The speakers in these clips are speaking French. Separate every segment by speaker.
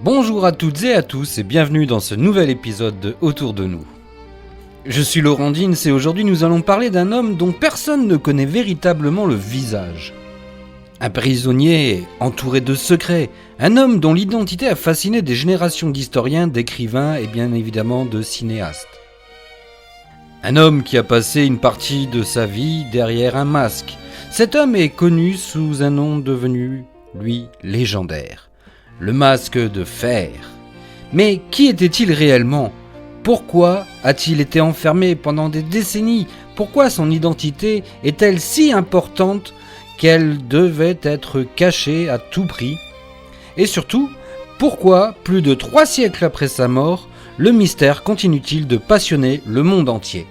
Speaker 1: Bonjour à toutes et à tous et bienvenue dans ce nouvel épisode de Autour de nous. Je suis Laurent Dins et aujourd'hui nous allons parler d'un homme dont personne ne connaît véritablement le visage. Un prisonnier entouré de secrets, un homme dont l'identité a fasciné des générations d'historiens, d'écrivains et bien évidemment de cinéastes. Un homme qui a passé une partie de sa vie derrière un masque. Cet homme est connu sous un nom devenu, lui, légendaire. Le masque de fer. Mais qui était-il réellement ? Pourquoi a-t-il été enfermé pendant des décennies ? Pourquoi son identité est-elle si importante qu'elle devait être cachée à tout prix ? Et surtout, pourquoi, plus de 3 siècles après sa mort, le mystère continue-t-il de passionner le monde entier ?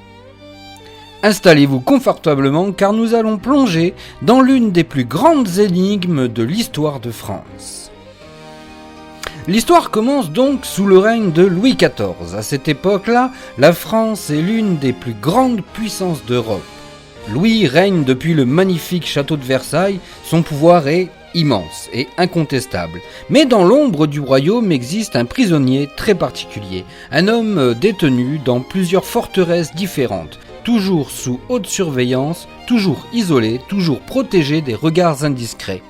Speaker 1: Installez-vous confortablement car nous allons plonger dans l'une des plus grandes énigmes de l'histoire de France. L'histoire commence donc sous le règne de Louis XIV. À cette époque-là, la France est l'une des plus grandes puissances d'Europe. Louis règne depuis le magnifique château de Versailles, son pouvoir est immense et incontestable. Mais dans l'ombre du royaume existe un prisonnier très particulier, un homme détenu dans plusieurs forteresses différentes, toujours sous haute surveillance, toujours isolé, toujours protégé des regards indiscrets.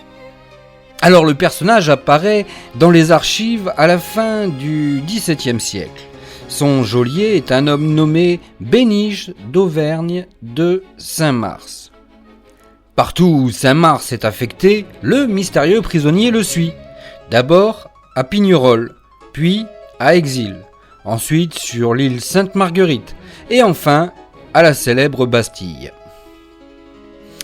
Speaker 1: Alors le personnage apparaît dans les archives à la fin du XVIIe siècle. Son geôlier est un homme nommé Bénige d'Auvergne de Saint-Mars. Partout où Saint-Mars est affecté, le mystérieux prisonnier le suit. D'abord à Pignerol, puis à Exil, ensuite sur l'île Sainte-Marguerite et enfin à la célèbre Bastille.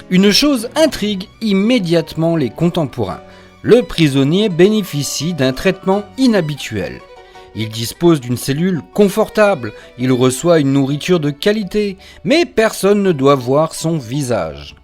Speaker 1: Une chose intrigue immédiatement les contemporains. Le prisonnier bénéficie d'un traitement inhabituel. Il dispose d'une cellule confortable, il reçoit une nourriture de qualité, mais personne ne doit voir son visage.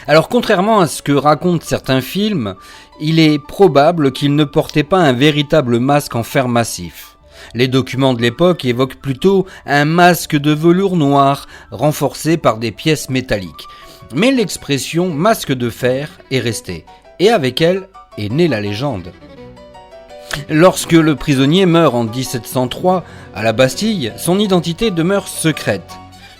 Speaker 1: Alors contrairement à ce que racontent certains films, il est probable qu'il ne portait pas un véritable masque en fer massif. Les documents de l'époque évoquent plutôt un masque de velours noir renforcé par des pièces métalliques. Mais l'expression masque de fer est restée. Et avec elle est née la légende. Lorsque le prisonnier meurt en 1703 à la Bastille, son identité demeure secrète.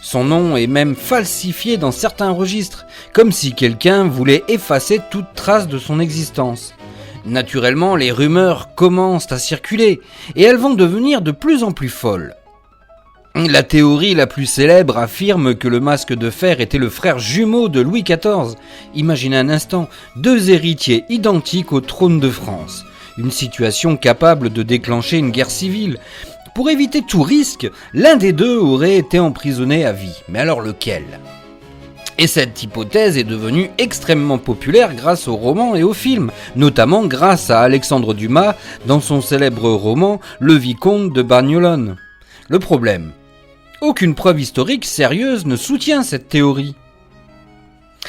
Speaker 1: Son nom est même falsifié dans certains registres, comme si quelqu'un voulait effacer toute trace de son existence. Naturellement, les rumeurs commencent à circuler, et elles vont devenir de plus en plus folles. La théorie la plus célèbre affirme que le masque de fer était le frère jumeau de Louis XIV. Imaginez un instant, 2 héritiers identiques au trône de France. Une situation capable de déclencher une guerre civile. Pour éviter tout risque, l'un des deux aurait été emprisonné à vie. Mais alors lequel ? Et cette hypothèse est devenue extrêmement populaire grâce aux romans et aux films, notamment grâce à Alexandre Dumas dans son célèbre roman « Le Vicomte de Bagnolone ». Le problème ? Aucune preuve historique sérieuse ne soutient cette théorie.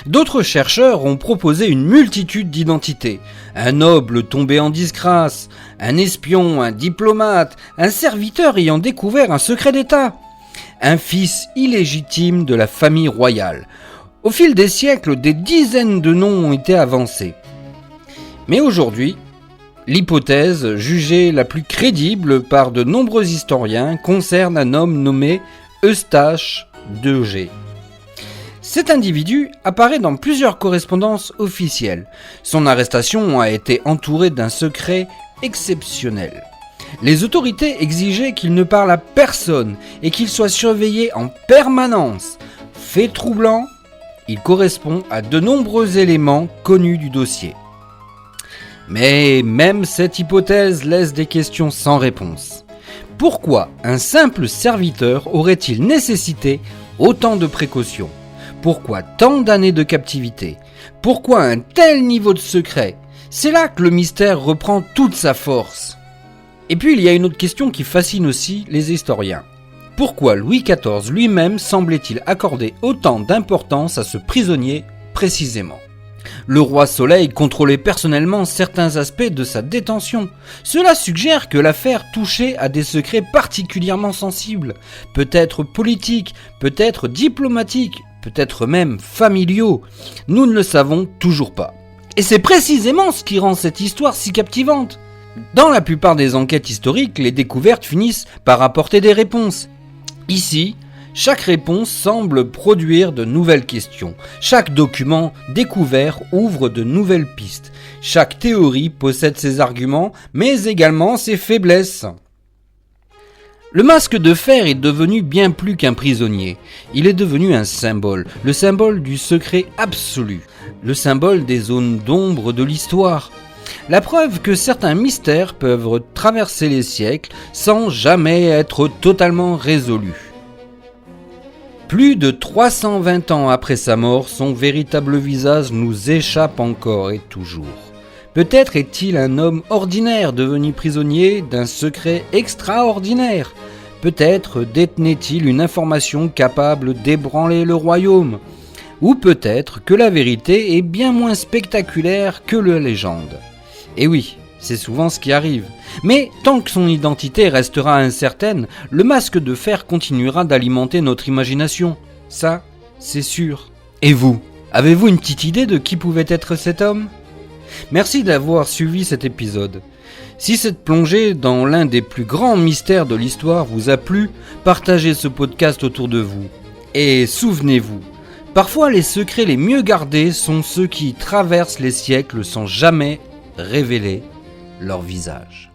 Speaker 1: D'autres chercheurs ont proposé une multitude d'identités. Un noble tombé en disgrâce, un espion, un diplomate, un serviteur ayant découvert un secret d'État, un fils illégitime de la famille royale. Au fil des siècles, des dizaines de noms ont été avancés. Mais aujourd'hui, l'hypothèse, jugée la plus crédible par de nombreux historiens, concerne un homme nommé Eustache d'Euger. Cet individu apparaît dans plusieurs correspondances officielles. Son arrestation a été entourée d'un secret exceptionnel. Les autorités exigeaient qu'il ne parle à personne et qu'il soit surveillé en permanence. Fait troublant, il correspond à de nombreux éléments connus du dossier. Mais même cette hypothèse laisse des questions sans réponse. Pourquoi un simple serviteur aurait-il nécessité autant de précautions ? Pourquoi tant d'années de captivité ? Pourquoi un tel niveau de secret ? C'est là que le mystère reprend toute sa force. Et puis il y a une autre question qui fascine aussi les historiens. Pourquoi Louis XIV lui-même semblait-il accorder autant d'importance à ce prisonnier précisément ? Le roi Soleil contrôlait personnellement certains aspects de sa détention. Cela suggère que l'affaire touchait à des secrets particulièrement sensibles, peut-être politiques, peut-être diplomatiques, peut-être même familiaux. Nous ne le savons toujours pas. Et c'est précisément ce qui rend cette histoire si captivante. Dans la plupart des enquêtes historiques, les découvertes finissent par apporter des réponses. Ici, chaque réponse semble produire de nouvelles questions. Chaque document découvert ouvre de nouvelles pistes. Chaque théorie possède ses arguments, mais également ses faiblesses. Le masque de fer est devenu bien plus qu'un prisonnier. Il est devenu un symbole, le symbole du secret absolu, le symbole des zones d'ombre de l'histoire. La preuve que certains mystères peuvent traverser les siècles sans jamais être totalement résolus. Plus de 320 ans après sa mort, son véritable visage nous échappe encore et toujours. Peut-être est-il un homme ordinaire devenu prisonnier d'un secret extraordinaire. Peut-être détenait-il une information capable d'ébranler le royaume. Ou peut-être que la vérité est bien moins spectaculaire que la légende. Et oui, c'est souvent ce qui arrive. Mais tant que son identité restera incertaine, le masque de fer continuera d'alimenter notre imagination. Ça, c'est sûr. Et vous, avez-vous une petite idée de qui pouvait être cet homme ? Merci d'avoir suivi cet épisode. Si cette plongée dans l'un des plus grands mystères de l'histoire vous a plu, partagez ce podcast autour de vous. Et souvenez-vous, parfois les secrets les mieux gardés sont ceux qui traversent les siècles sans jamais révéler leur visage.